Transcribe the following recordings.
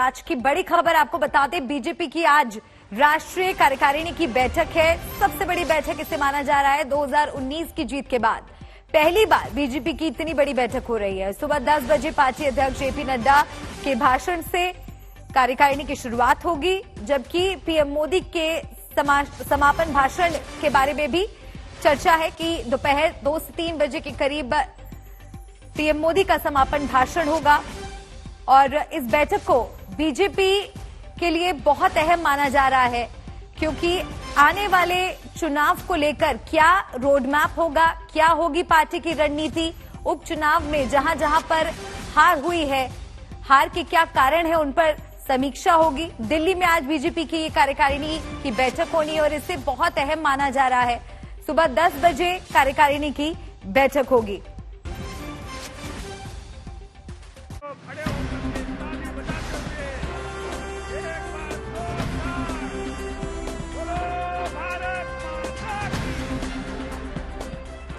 आज की बड़ी खबर आपको बताते, बीजेपी की आज राष्ट्रीय कार्यकारिणी की बैठक है। सबसे बड़ी बैठक इसे माना जा रहा है 2019 की जीत के बाद पहली बार बीजेपी की इतनी बड़ी बैठक हो रही है। सुबह 10 बजे पार्टी अध्यक्ष जेपी नड्डा के भाषण से कार्यकारिणी की शुरुआत होगी, जबकि पीएम मोदी के समापन भाषण के बारे में भी चर्चा है कि दोपहर 2 से 3 बजे के करीब पीएम मोदी का समापन भाषण होगा। और इस बैठक को बीजेपी के लिए बहुत अहम माना जा रहा है, क्योंकि आने वाले चुनाव को लेकर क्या रोड मैप होगा, क्या होगी पार्टी की रणनीति, उपचुनाव में जहां जहां पर हार हुई है, हार के क्या कारण है, उन पर समीक्षा होगी। दिल्ली में आज बीजेपी की ये कार्यकारिणी की बैठक होनी है और इसे बहुत अहम माना जा रहा है। सुबह 10 बजे कार्यकारिणी की बैठक होगी।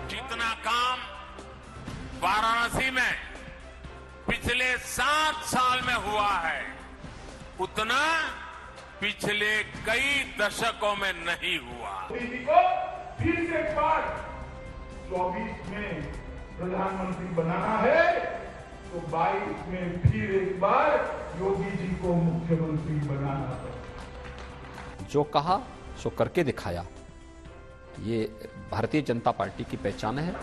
जितना काम वाराणसी में पिछले 7 साल में हुआ है, उतना पिछले कई दशकों में नहीं हुआ। दीदी को फिर से एक बार 24 में प्रधानमंत्री बनाना है तो 22 में फिर एक बार योगी जी को मुख्यमंत्री बनाना है। जो कहा सो करके दिखाया, ये भारतीय जनता पार्टी की पहचान है।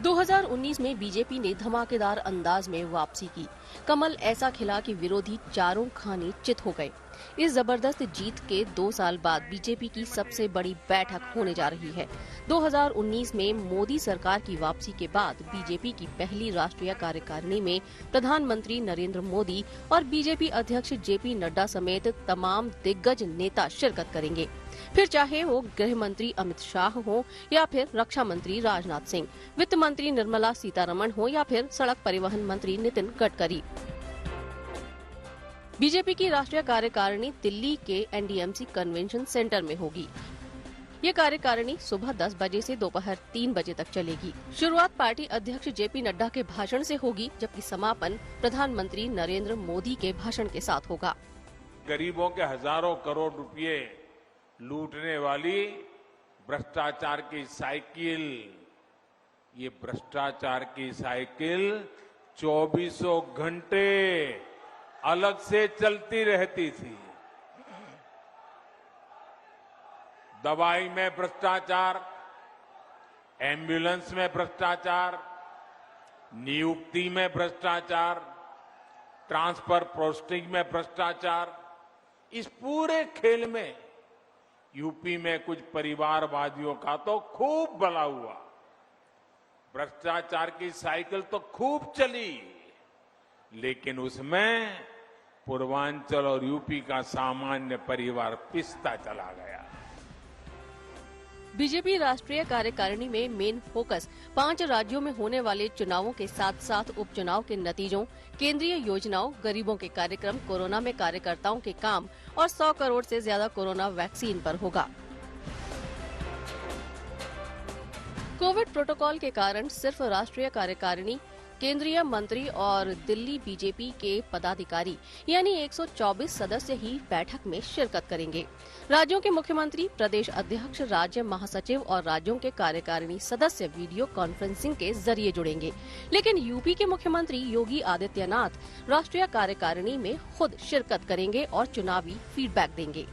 2019 में बीजेपी ने धमाकेदार अंदाज में वापसी की। कमल ऐसा खिला कि विरोधी चारों खाने चित हो गए। इस जबरदस्त जीत के 2 साल बाद बीजेपी की सबसे बड़ी बैठक होने जा रही है। 2019 में मोदी सरकार की वापसी के बाद बीजेपी की पहली राष्ट्रीय कार्यकारिणी में प्रधानमंत्री नरेंद्र मोदी और बीजेपी अध्यक्ष जेपी नड्डा समेत तमाम दिग्गज नेता शिरकत करेंगे। फिर चाहे वो गृह मंत्री अमित शाह हो या फिर रक्षा मंत्री राजनाथ सिंह, वित्त मंत्री निर्मला सीतारमण हो या फिर सड़क परिवहन मंत्री नितिन गडकरी। बीजेपी की राष्ट्रीय कार्यकारिणी दिल्ली के एनडीएमसी कन्वेंशन सेंटर में होगी। ये कार्यकारिणी सुबह 10 बजे से दोपहर 3 बजे तक चलेगी। शुरुआत पार्टी अध्यक्ष जेपी नड्डा के भाषण से होगी, जबकि समापन प्रधानमंत्री नरेंद्र मोदी के भाषण के साथ होगा। गरीबों के हजारों करोड़ रुपए लूटने वाली भ्रष्टाचार की साइकिल, ये भ्रष्टाचार की साइकिल 24 घंटे अलग से चलती रहती थी। दवाई में भ्रष्टाचार, एम्बुलेंस में भ्रष्टाचार, नियुक्ति में भ्रष्टाचार, ट्रांसफर पोस्टिंग में भ्रष्टाचार, इस पूरे खेल में यूपी में कुछ परिवारवादियों का तो खूब भला हुआ। भ्रष्टाचार की साइकिल तो खूब चली, लेकिन उसमें पूर्वांचल और यूपी का सामान्य परिवार पिसता चला गया। बीजेपी राष्ट्रीय कार्यकारिणी में मेन फोकस 5 राज्यों में होने वाले चुनावों के साथ साथ उपचुनाव के नतीजों, केंद्रीय योजनाओं, गरीबों के कार्यक्रम, कोरोना में कार्यकर्ताओं के काम और 100 करोड़ से ज्यादा कोरोना वैक्सीन पर होगा। कोविड प्रोटोकॉल के कारण सिर्फ राष्ट्रीय कार्यकारिणी, केंद्रीय मंत्री और दिल्ली बीजेपी के पदाधिकारी यानी 124 सदस्य ही बैठक में शिरकत करेंगे। राज्यों के मुख्यमंत्री, प्रदेश अध्यक्ष, राज्य महासचिव और राज्यों के कार्यकारिणी सदस्य वीडियो कॉन्फ्रेंसिंग के जरिए जुड़ेंगे। लेकिन यूपी के मुख्यमंत्री योगी आदित्यनाथ राष्ट्रीय कार्यकारिणी में खुद शिरकत करेंगे और चुनावी फीडबैक देंगे।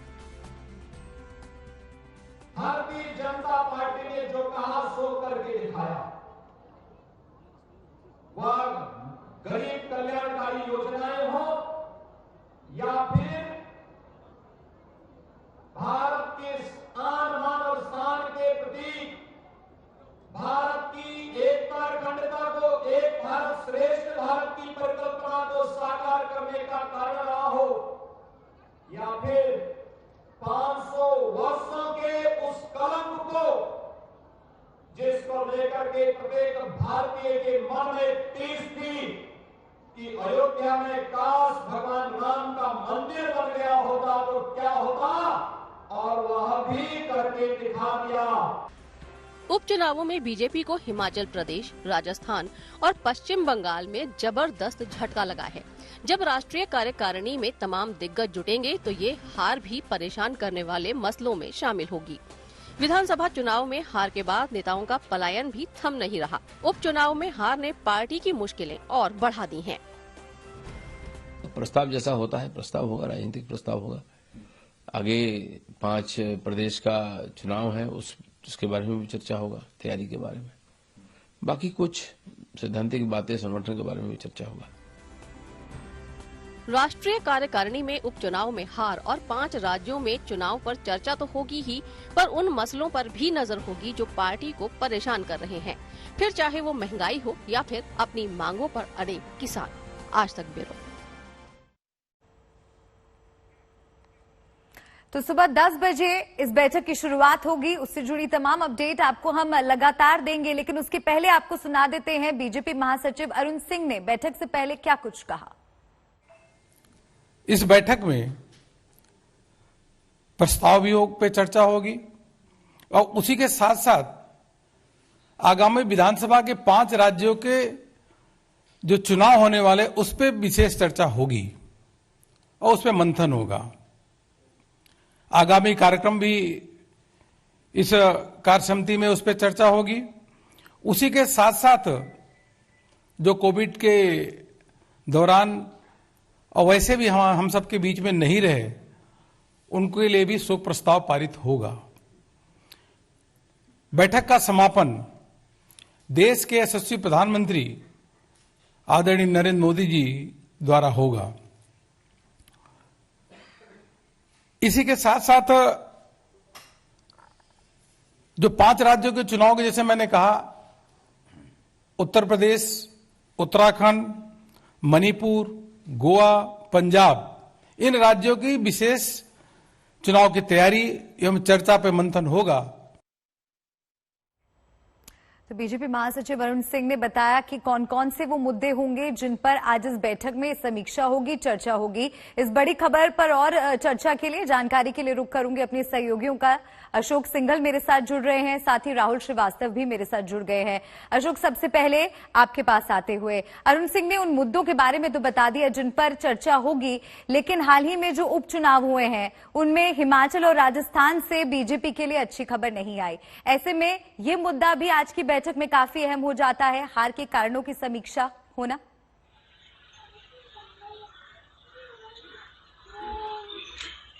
भारतीय जनता पार्टी ने जो कहा सो करके दिखाया। वह गरीब कल्याणकारी योजनाएं हो या फिर भारत के आन मान और शान के प्रतीक, भारत की एकता अखंडता को, एक भारत श्रेष्ठ भारत की परिकल्पना को साकार करने का कारण रहा हो, या फिर 500 वर्षों के उस कलंक को जिसको लेकर के प्रत्येक भारतीय के मन में टीस थी कि अयोध्या में काश भगवान राम का मंदिर बन गया होता तो क्या होता, और वह भी करके दिखा दिया। उपचुनावों में बीजेपी को हिमाचल प्रदेश, राजस्थान और पश्चिम बंगाल में जबरदस्त झटका लगा है। जब राष्ट्रीय कार्यकारिणी में तमाम दिग्गज जुटेंगे तो ये हार भी परेशान करने वाले मसलों में शामिल होगी। विधानसभा चुनाव में हार के बाद नेताओं का पलायन भी थम नहीं रहा। उपचुनाव में हार ने पार्टी की मुश्किलें और बढ़ा दी हैं। प्रस्ताव जैसा होता है, प्रस्ताव होगा, राजनीतिक प्रस्ताव होगा। आगे 5 प्रदेश का चुनाव है, उसके बारे में भी चर्चा होगा, तैयारी के बारे में। बाकी कुछ सैद्धांतिक बातें, संगठन के बारे में भी चर्चा होगा। राष्ट्रीय कार्यकारिणी में उपचुनाव में हार और 5 राज्यों में चुनाव पर चर्चा तो होगी ही, पर उन मसलों पर भी नजर होगी जो पार्टी को परेशान कर रहे हैं, फिर चाहे वो महंगाई हो या फिर अपनी मांगों पर अड़े किसान। आज तक ब्यूरो। तो सुबह 10 बजे इस बैठक की शुरुआत होगी। उससे जुड़ी तमाम अपडेट आपको हम लगातार देंगे, लेकिन उसके पहले आपको सुना देते हैं बीजेपी महासचिव अरुण सिंह ने बैठक से पहले क्या कुछ कहा। इस बैठक में प्रस्ताव योग पे चर्चा होगी और उसी के साथ साथ आगामी विधानसभा के 5 राज्यों के जो चुनाव होने वाले उस पर विशेष चर्चा होगी और उस पर मंथन होगा। आगामी कार्यक्रम भी इस कार्य समिति में उस पर चर्चा होगी। उसी के साथ साथ जो कोविड के दौरान और वैसे भी हम सबके बीच में नहीं रहे, उनके लिए भी शोक प्रस्ताव पारित होगा। बैठक का समापन देश के यशस्वी प्रधानमंत्री आदरणीय नरेंद्र मोदी जी द्वारा होगा। इसी के साथ साथ जो 5 राज्यों के चुनाव के, जैसे मैंने कहा, उत्तर प्रदेश, उत्तराखंड, मणिपुर, गोवा, पंजाब, इन राज्यों की विशेष चुनाव की तैयारी एवं चर्चा पर मंथन होगा। तो बीजेपी महासचिव अरुण सिंह ने बताया कि कौन कौन से वो मुद्दे होंगे जिन पर आज इस बैठक में समीक्षा होगी, चर्चा होगी। इस बड़ी खबर पर और चर्चा के लिए, जानकारी के लिए रुख करूंगी अपने सहयोगियों का। अशोक सिंघल मेरे साथ जुड़ रहे हैं, साथ ही राहुल श्रीवास्तव भी मेरे साथ जुड़ गए हैं। अशोक, सबसे पहले आपके पास आते हुए, अरुण सिंह ने उन मुद्दों के बारे में तो बता दिया जिन पर चर्चा होगी, लेकिन हाल ही में जो उपचुनाव हुए हैं उनमें हिमाचल और राजस्थान से बीजेपी के लिए अच्छी खबर नहीं आई। ऐसे में ये मुद्दा भी आज की बैठक में काफी अहम हो जाता है, हार के कारणों की समीक्षा होना।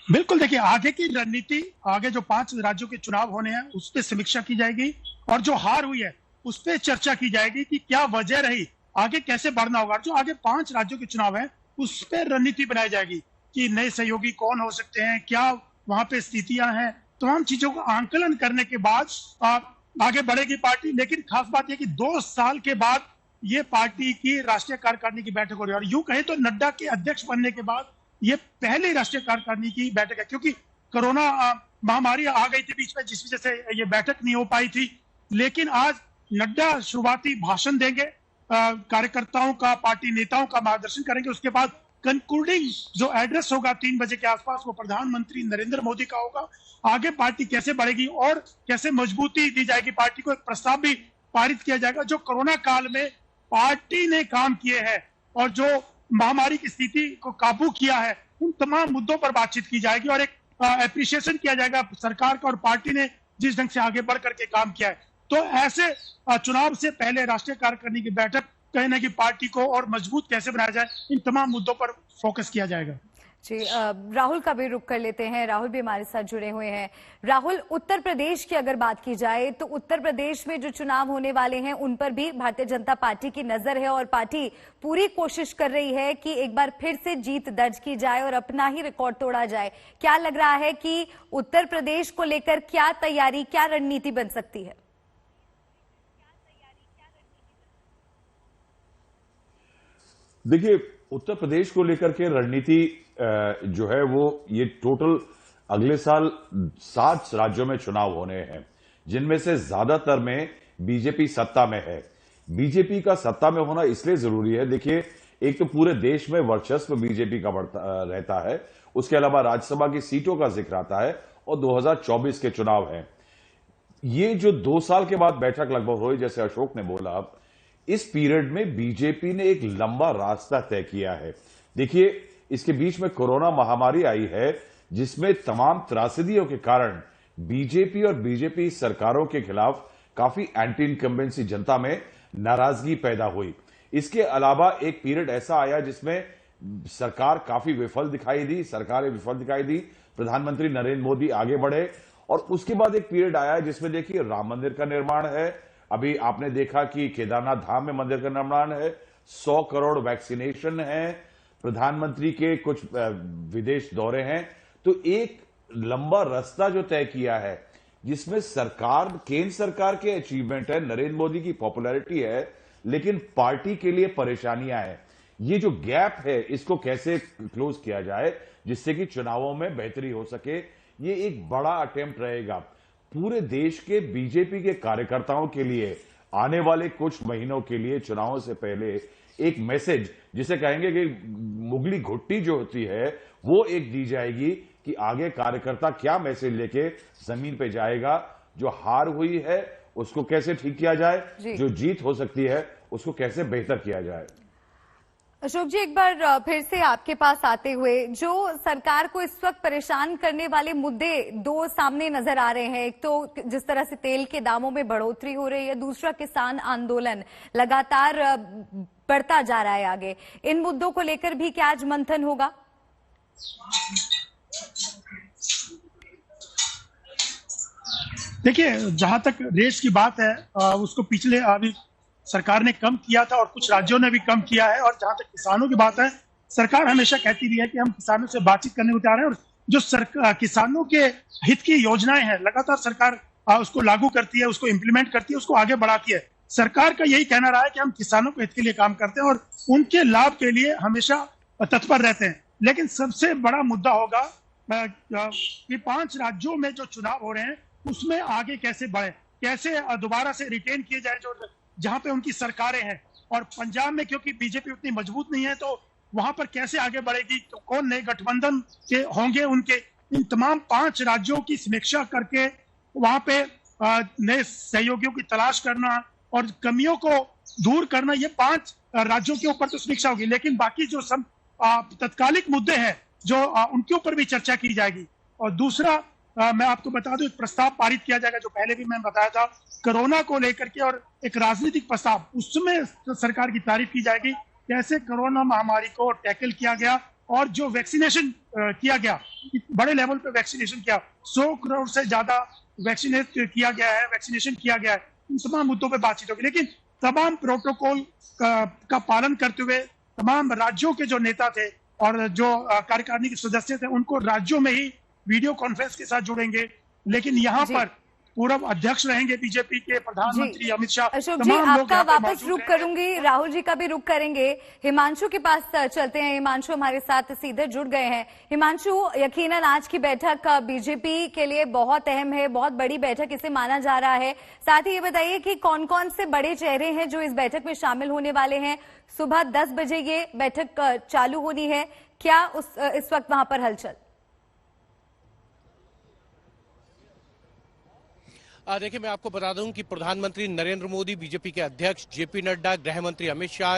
बिल्कुल, देखिए, आगे की रणनीति, आगे जो 5 राज्यों के चुनाव होने हैं उस पर समीक्षा की जाएगी और जो हार हुई है उस पर चर्चा की जाएगी कि क्या वजह रही, आगे कैसे बढ़ना होगा। जो आगे 5 राज्यों के चुनाव हैं उस पर रणनीति बनाई जाएगी कि नए सहयोगी कौन हो सकते हैं, क्या वहां पे स्थितियां हैं, तमाम चीजों का आंकलन करने के बाद आगे बढ़ेगी पार्टी। लेकिन खास बात यह कि 2 साल के बाद ये पार्टी की राष्ट्रीय कार्यकारिणी की बैठक हो रही है और यूं कहें तो नड्डा के अध्यक्ष बनने के बाद ये पहली राष्ट्रीय कार्यकारिणी की बैठक है, क्योंकि कोरोना महामारी आ गई थी बीच में, जिस वजह से ये बैठक नहीं हो पाई थी। लेकिन आज नड्डा शुरुआती भाषण देंगे, कार्यकर्ताओं का, पार्टी नेताओं का मार्गदर्शन करेंगे। उसके बाद कंक्लूडिंग जो एड्रेस होगा 3 बजे के आसपास, वो प्रधानमंत्री नरेंद्र मोदी का होगा। आगे पार्टी कैसे बढ़ेगी और कैसे मजबूती दी जाएगी पार्टी को, एक प्रस्ताव भी पारित किया जाएगा। जो कोरोना काल में पार्टी ने काम किए हैं और जो महामारी की स्थिति को काबू किया है, उन तमाम मुद्दों पर बातचीत की जाएगी और एक एप्रिसिएशन किया जाएगा सरकार का और पार्टी ने जिस ढंग से आगे बढ़ करके काम किया है। तो ऐसे चुनाव से पहले राष्ट्रीय कार्यकारिणी की बैठक कहीं ना कहीं पार्टी को और मजबूत कैसे बनाया जाए, इन तमाम मुद्दों पर फोकस किया जाएगा। जी, राहुल का भी रुख कर लेते हैं। राहुल भी हमारे साथ जुड़े हुए हैं। राहुल, उत्तर प्रदेश की अगर बात की जाए तो उत्तर प्रदेश में जो चुनाव होने वाले हैं उन पर भी भारतीय जनता पार्टी की नजर है और पार्टी पूरी कोशिश कर रही है कि एक बार फिर से जीत दर्ज की जाए और अपना ही रिकॉर्ड तोड़ा जाए। क्या लग रहा है कि उत्तर प्रदेश को लेकर क्या तैयारी, क्या रणनीति बन सकती है? देखिए, उत्तर प्रदेश को लेकर के रणनीति जो है वो ये टोटल अगले साल 7 राज्यों में चुनाव होने हैं, जिनमें से ज्यादातर में बीजेपी सत्ता में है। बीजेपी का सत्ता में होना इसलिए जरूरी है, देखिए, एक तो पूरे देश में वर्चस्व बीजेपी का बढ़ता रहता है, उसके अलावा राज्यसभा की सीटों का जिक्र आता है और 2024 के चुनाव हैं। ये जो 2 साल के बाद बैठक लगभग हुई, जैसे अशोक ने बोला, इस पीरियड में बीजेपी ने एक लंबा रास्ता तय किया है। देखिए, इसके बीच में कोरोना महामारी आई है, जिसमें तमाम त्रासदियों के कारण बीजेपी और बीजेपी सरकारों के खिलाफ काफी एंटी इनकम्बेंसी जनता में नाराजगी पैदा हुई। इसके अलावा एक पीरियड ऐसा आया जिसमें सरकार काफी विफल दिखाई दी, सरकारें विफल दिखाई दी, प्रधानमंत्री नरेंद्र मोदी आगे बढ़े, और उसके बाद एक पीरियड आया जिसमें देखिए राम मंदिर का निर्माण है, अभी आपने देखा कि केदारनाथ धाम में मंदिर का निर्माण है, 100 करोड़ वैक्सीनेशन है, प्रधानमंत्री के कुछ विदेश दौरे हैं। तो एक लंबा रास्ता जो तय किया है, जिसमें सरकार, केंद्र सरकार के अचीवमेंट है, नरेंद्र मोदी की पॉपुलैरिटी है, लेकिन पार्टी के लिए परेशानियां हैं। ये जो गैप है, इसको कैसे क्लोज किया जाए जिससे कि चुनावों में बेहतरी हो सके, ये एक बड़ा अटेम्प्ट रहेगा पूरे देश के बीजेपी के कार्यकर्ताओं के लिए। आने वाले कुछ महीनों के लिए चुनावों से पहले एक मैसेज, जिसे कहेंगे कि मुगली घुट्टी जो होती है, वो एक दी जाएगी कि आगे कार्यकर्ता क्या मैसेज लेके जमीन पे जाएगा। जो हार हुई है उसको कैसे ठीक किया जाए, जो जीत हो सकती है उसको कैसे बेहतर किया जाए। अशोक जी, एक बार फिर से आपके पास आते हुए, जो सरकार को इस वक्त परेशान करने वाले मुद्दे 2 सामने नजर आ रहे हैं। एक तो जिस तरह से तेल के दामों में बढ़ोतरी हो रही है, दूसरा किसान आंदोलन लगातार बढ़ता जा रहा है आगे। इन मुद्दों को लेकर भी क्या आज मंथन होगा? देखिए, जहां तक रेस की बात है, उसको पिछले अभी सरकार ने कम किया था और कुछ राज्यों ने भी कम किया है। और जहां तक किसानों की बात है, सरकार हमेशा कहती रही है कि हम किसानों से बातचीत करने को तैयार हैं, और जो किसानों के हित की योजनाएं हैं लगातार सरकार उसको लागू करती है, उसको इम्प्लीमेंट करती है, उसको आगे बढ़ाती है। सरकार का यही कहना रहा है कि हम किसानों के हित के लिए काम करते हैं और उनके लाभ के लिए हमेशा तत्पर रहते हैं। लेकिन सबसे बड़ा मुद्दा होगा कि 5 राज्यों में जो चुनाव हो रहे हैं उसमें आगे कैसे बढ़े, कैसे दोबारा से रिटेन किए जाए जो जहां पे उनकी सरकारें हैं। और पंजाब में क्योंकि बीजेपी उतनी मजबूत नहीं है, तो वहां पर कैसे आगे बढ़ेगी, तो कौन नए गठबंधन के होंगे उनके। इन तमाम 5 राज्यों की समीक्षा करके वहां पे नए सहयोगियों की तलाश करना और कमियों को दूर करना, ये 5 राज्यों के ऊपर तो समीक्षा होगी। लेकिन बाकी जो सब तत्कालिक मुद्दे हैं जो उनके ऊपर भी चर्चा की जाएगी। और दूसरा, मैं आपको बता दूं, एक प्रस्ताव पारित किया जाएगा जो पहले भी मैंने बताया था, कोरोना को लेकर के, और एक राजनीतिक प्रस्ताव, उसमें सरकार की तारीफ की जाएगी कैसे कोरोना महामारी को टैकल किया गया और जो वैक्सीनेशन किया गया, बड़े लेवल पे वैक्सीनेशन किया, 100 करोड़ से ज्यादा वैक्सीनेशन किया गया है। इन तमाम मुद्दों पे बातचीत होगी, लेकिन तमाम प्रोटोकॉल का पालन करते हुए तमाम राज्यों के जो नेता थे और जो कार्यकारिणी के सदस्य थे, उनको राज्यों में ही वीडियो कॉन्फ्रेंस के साथ जुड़ेंगे। लेकिन यहाँ पर पूर्व अध्यक्ष रहेंगे बीजेपी के, प्रधानमंत्री अमित शाह। अशोक जी, आपका वापस रुक करूंगी, राहुल जी का भी रुक करेंगे। हिमांशु के पास चलते हैं। हिमांशु हमारे साथ सीधे जुड़ गए हैं। हिमांशु, यकीनन आज की बैठक बीजेपी के लिए बहुत अहम है, बहुत बड़ी बैठक इसे माना जा रहा है। साथ ही ये बताइए कि कौन कौन से बड़े चेहरे हैं जो इस बैठक में शामिल होने वाले हैं। सुबह 10 बजे ये बैठक चालू होनी है, क्या इस वक्त वहां पर हलचल? देखिए, मैं आपको बता दूं कि प्रधानमंत्री नरेंद्र मोदी, बीजेपी के अध्यक्ष जेपी नड्डा, गृह मंत्री अमित शाह,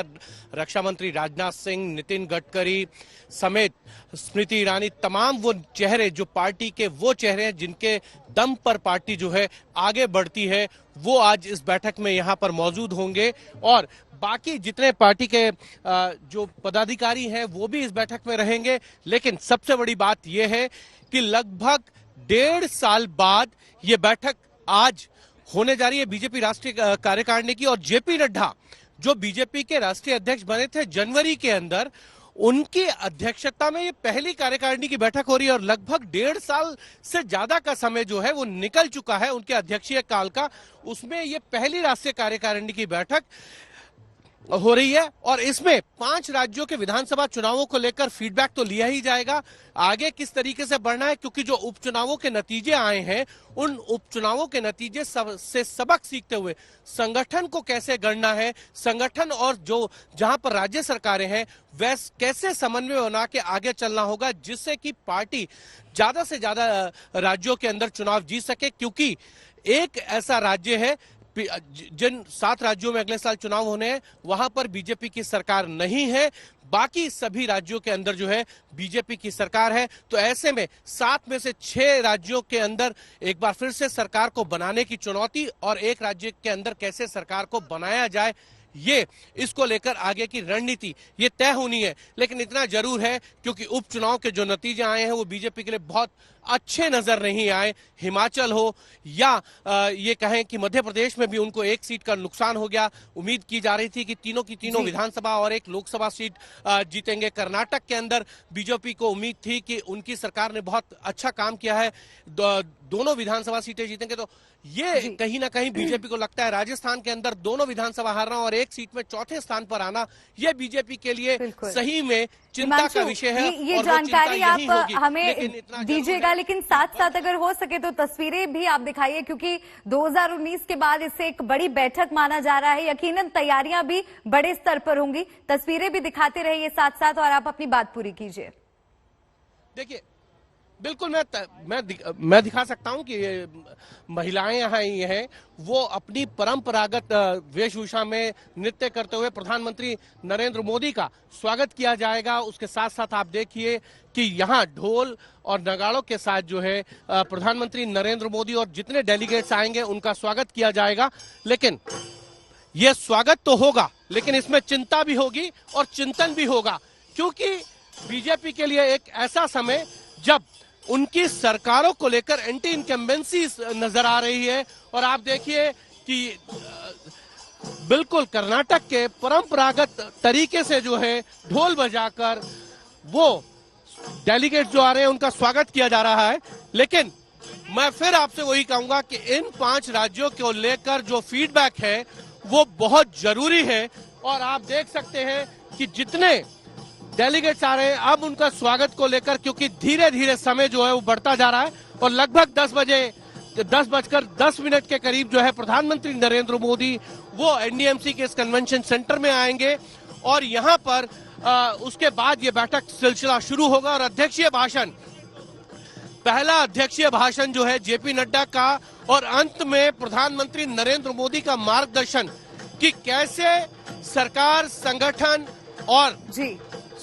रक्षा मंत्री राजनाथ सिंह, नितिन गडकरी समेत स्मृति ईरानी, तमाम वो चेहरे जो पार्टी के वो चेहरे हैं जिनके दम पर पार्टी जो है आगे बढ़ती है, वो आज इस बैठक में यहाँ पर मौजूद होंगे। और बाकी जितने पार्टी के जो पदाधिकारी हैं वो भी इस बैठक में रहेंगे। लेकिन सबसे बड़ी बात यह है कि लगभग 1.5 साल बाद ये बैठक आज होने जा रही है बीजेपी राष्ट्रीय कार्यकारिणी की। और जेपी नड्डा जो बीजेपी के राष्ट्रीय अध्यक्ष बने थे जनवरी के अंदर, उनकी अध्यक्षता में ये पहली कार्यकारिणी की बैठक हो रही है। और लगभग 1.5 साल से ज्यादा का समय जो है वो निकल चुका है उनके अध्यक्षीय काल का, उसमें ये पहली राष्ट्रीय कार्यकारिणी की बैठक हो रही है और इसमें 5 राज्यों के विधानसभा चुनावों को लेकर फीडबैक तो लिया ही जाएगा। आगे किस तरीके से बढ़ना है, क्योंकि जो उपचुनावों के नतीजे आए हैं, उन उपचुनावों के नतीजे से सबक सीखते हुए संगठन को कैसे गढ़ना है, संगठन और जो जहां पर राज्य सरकारें हैं वैसे कैसे समन्वय बना के आगे चलना होगा, जिससे कि पार्टी ज्यादा से ज्यादा राज्यों के अंदर चुनाव जीत सके। क्योंकि एक ऐसा राज्य है, जिन 7 राज्यों में अगले साल चुनाव होने हैं, वहां पर बीजेपी की सरकार नहीं है, बाकी सभी राज्यों के अंदर जो है बीजेपी की सरकार है। तो ऐसे में 7 में से 6 राज्यों के अंदर एक बार फिर से सरकार को बनाने की चुनौती और एक राज्य के अंदर कैसे सरकार को बनाया जाए, ये इसको लेकर आगे की रणनीति ये तय होनी है। लेकिन इतना जरूर है, क्योंकि उपचुनाव के जो नतीजे आए हैं वो बीजेपी के लिए बहुत अच्छे नजर नहीं आए। हिमाचल हो या ये कहें कि मध्य प्रदेश में भी उनको 1 सीट का नुकसान हो गया। उम्मीद की जा रही थी कि तीनों की तीनों विधानसभा और 1 लोकसभा सीट जीतेंगे। कर्नाटक के अंदर बीजेपी को उम्मीद थी कि उनकी सरकार ने बहुत अच्छा काम किया है, दोनों विधानसभा सीटें जीतेंगे। तो ये कहीं ना कहीं बीजेपी को लगता है राजस्थान के अंदर दोनों विधानसभा हारना और 1 सीट में चौथे स्थान पर आना, ये बीजेपी के लिए सही में चिंता का विषय है। ये जानकारी आप हमें दीजिएगा, लेकिन साथ साथ अगर हो सके तो तस्वीरें भी आप दिखाइए, क्योंकि 2019 के बाद इसे एक बड़ी बैठक माना जा रहा है। यकीनन तैयारियां भी बड़े स्तर पर होंगी। तस्वीरें भी दिखाते रहिए साथ साथ और आप अपनी बात पूरी कीजिए। देखिए, बिल्कुल मैं दिखा सकता हूं कि महिलाएं यहाँ आई हैं, वो अपनी परंपरागत वेशभूषा में नृत्य करते हुए प्रधानमंत्री नरेंद्र मोदी का स्वागत किया जाएगा। उसके साथ साथ आप देखिए कि यहाँ ढोल और नगाड़ों के साथ जो है प्रधानमंत्री नरेंद्र मोदी और जितने डेलीगेट्स आएंगे उनका स्वागत किया जाएगा। लेकिन ये स्वागत तो होगा, लेकिन इसमें चिंता भी होगी और चिंतन भी होगा, क्योंकि बीजेपी के लिए एक ऐसा समय जब उनकी सरकारों को लेकर एंटी इनकम्बेंसी नजर आ रही है। और आप देखिए कि बिल्कुल कर्नाटक के परंपरागत तरीके से जो है ढोल बजाकर वो डेलीगेट जो आ रहे हैं उनका स्वागत किया जा रहा है। लेकिन मैं फिर आपसे वही कहूंगा कि इन 5 राज्यों को लेकर जो फीडबैक है वो बहुत जरूरी है। और आप देख सकते हैं कि जितने डेलीगेट्स आ रहे हैं अब उनका स्वागत को लेकर, क्योंकि धीरे धीरे समय जो है वो बढ़ता जा रहा है और लगभग 10:10 के करीब जो है प्रधानमंत्री नरेंद्र मोदी वो एनडीएमसी के इस कन्वेंशन सेंटर में आएंगे और यहाँ पर उसके बाद ये बैठक सिलसिला शुरू होगा। और पहला अध्यक्षीय भाषण जो है जेपी नड्डा का और अंत में प्रधानमंत्री नरेंद्र मोदी का मार्गदर्शन कि कैसे सरकार, संगठन और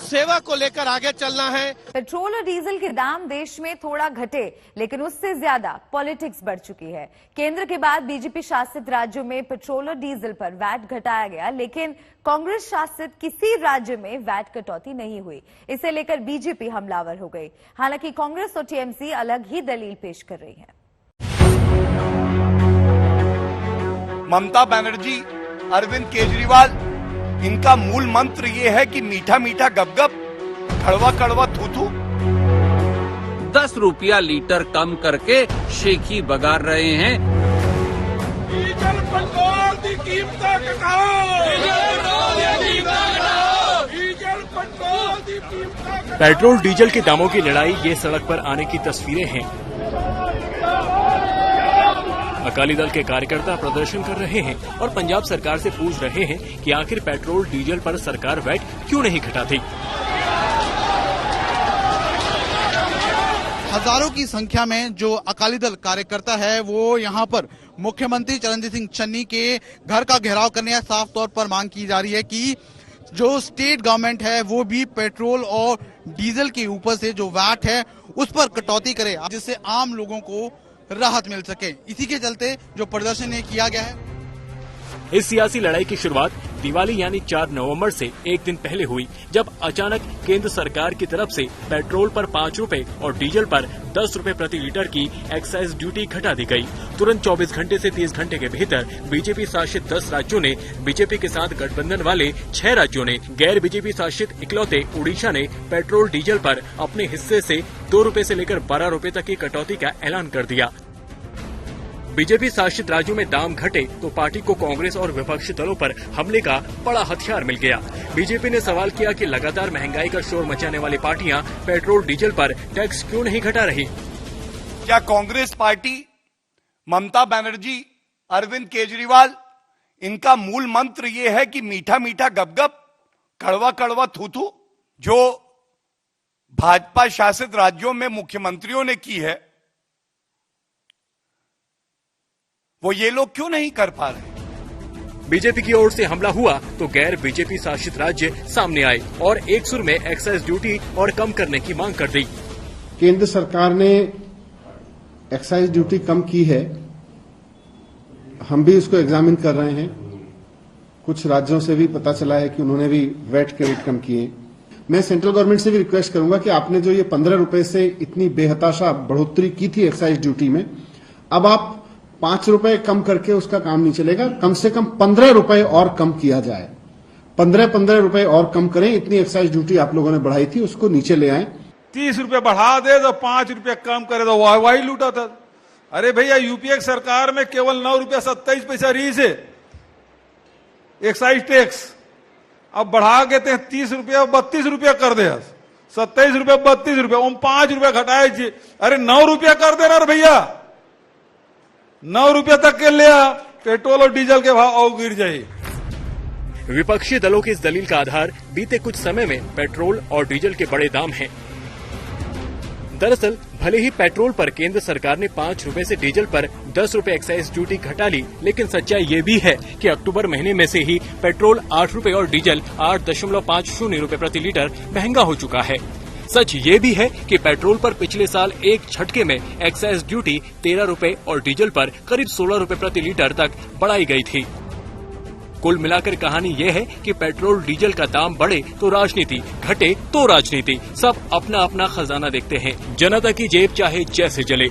सेवा को लेकर आगे चलना है। पेट्रोल और डीजल के दाम देश में थोड़ा घटे, लेकिन उससे ज्यादा पॉलिटिक्स बढ़ चुकी है। केंद्र के बाद बीजेपी शासित राज्यों में पेट्रोल और डीजल पर वैट घटाया गया, लेकिन कांग्रेस शासित किसी राज्य में वैट कटौती नहीं हुई। इसे लेकर बीजेपी हमलावर हो गई। हालांकि कांग्रेस और टीएमसी अलग ही दलील पेश कर रही है। ममता बनर्जी, अरविंद केजरीवाल, इनका मूल मंत्र ये है कि मीठा मीठा गपगप, कड़वा कड़वा थूथू। 10 रुपया लीटर कम करके शेखी बगार रहे हैं। डीजल पेट्रोल की कीमतें घटाओ। पेट्रोल डीजल के दामों की लड़ाई ये सड़क पर आने की तस्वीरें हैं। अकाली दल के कार्यकर्ता प्रदर्शन कर रहे हैं और पंजाब सरकार से पूछ रहे हैं कि आखिर पेट्रोल डीजल पर सरकार वैट क्यों नहीं घटाती। हजारों की संख्या में जो अकाली दल कार्यकर्ता है वो यहाँ पर मुख्यमंत्री चरणजीत सिंह चन्नी के घर का घेराव करने या साफ तौर पर मांग की जा रही है कि जो स्टेट गवर्नमेंट है वो भी पेट्रोल और डीजल के ऊपर से जो वैट है उस पर कटौती करे, जिससे आम लोगों को राहत मिल सके। इसी के चलते जो प्रदर्शन ये किया गया है। इस सियासी लड़ाई की शुरुआत दिवाली यानी 4 नवंबर से एक दिन पहले हुई, जब अचानक केंद्र सरकार की तरफ से पेट्रोल पर 5 रुपए और डीजल पर 10 रुपए प्रति लीटर की एक्साइज ड्यूटी घटा दी गई। तुरंत 24 घंटे से 30 घंटे के भीतर बीजेपी शासित 10 राज्यों ने, बीजेपी के साथ गठबंधन वाले 6 राज्यों ने, गैर बीजेपी शासित इकलौते उड़ीसा ने पेट्रोल डीजल पर अपने हिस्से से 2 रुपए से लेकर 12 रुपए तक की कटौती का ऐलान कर दिया। बीजेपी शासित राज्यों में दाम घटे तो पार्टी को कांग्रेस और विपक्षी दलों पर हमले का बड़ा हथियार मिल गया। बीजेपी ने सवाल किया कि लगातार महंगाई का शोर मचाने वाली पार्टियां पेट्रोल डीजल पर टैक्स क्यों नहीं घटा रही। क्या कांग्रेस पार्टी, ममता बनर्जी, अरविंद केजरीवाल, इनका मूल मंत्र ये है कि मीठा मीठा गपगप, कड़वा कड़वा थू थू, जो भाजपा शासित राज्यों में मुख्यमंत्रियों ने की है, वो ये लोग क्यों नहीं कर पा रहे। बीजेपी की ओर से हमला हुआ तो गैर बीजेपी शासित राज्य सामने आए और एक सुर में एक्साइज ड्यूटी और कम करने की मांग कर दी। केंद्र सरकार ने एक्साइज ड्यूटी कम की है, हम भी इसको एग्जामिन कर रहे हैं। कुछ राज्यों से भी पता चला है कि उन्होंने भी वैट के रेट कम किए। मैं सेंट्रल गवर्नमेंट से भी रिक्वेस्ट करूंगा कि आपने जो ये 15 रुपए से इतनी बेहताशा बढ़ोतरी की थी एक्साइज ड्यूटी में, अब आप 5 रुपए कम करके उसका काम नहीं चलेगा, कम से कम 15 रुपए और कम किया जाए। 15 रुपए और कम करें। इतनी एक्साइज ड्यूटी आप लोगों ने बढ़ाई थी, उसको नीचे ले आए। 30 रुपए बढ़ा दे तो 5 रुपए कम करे तो वाही लूटा था। अरे भैया, यूपीए सरकार में केवल 9 रुपया 27 पैसा रही से एक्साइज टैक्स, अब बढ़ा के 30 रुपया 32 रुपया कर दे। 27 रुपया 32 रुपया, 5 रुपया घटाए। अरे 9 रुपया कर देना रे भैया, 9 रुपया तक के ले आ, पेट्रोल और डीजल के भाव और गिर जाए। विपक्षी दलों की इस दलील का आधार बीते कुछ समय में पेट्रोल और डीजल के बड़े दाम हैं। दरअसल भले ही पेट्रोल पर केंद्र सरकार ने 5 रुपए से डीजल पर 10 रुपए एक्साइज ड्यूटी घटा ली, लेकिन सच्चाई ये भी है कि अक्टूबर महीने में से ही पेट्रोल 8 रुपए और डीजल 8.50 रुपए प्रति लीटर महंगा हो चुका है। सच ये भी है कि पेट्रोल पर पिछले साल एक झटके में एक्साइज ड्यूटी 13 रुपए और डीजल पर करीब 16 रुपए प्रति लीटर तक बढ़ाई गई थी। कुल मिलाकर कहानी ये है कि पेट्रोल डीजल का दाम बढ़े तो राजनीति, घटे तो राजनीति, सब अपना अपना खजाना देखते हैं। जनता की जेब चाहे जैसे जले।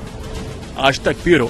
आज तक ब्यूरो।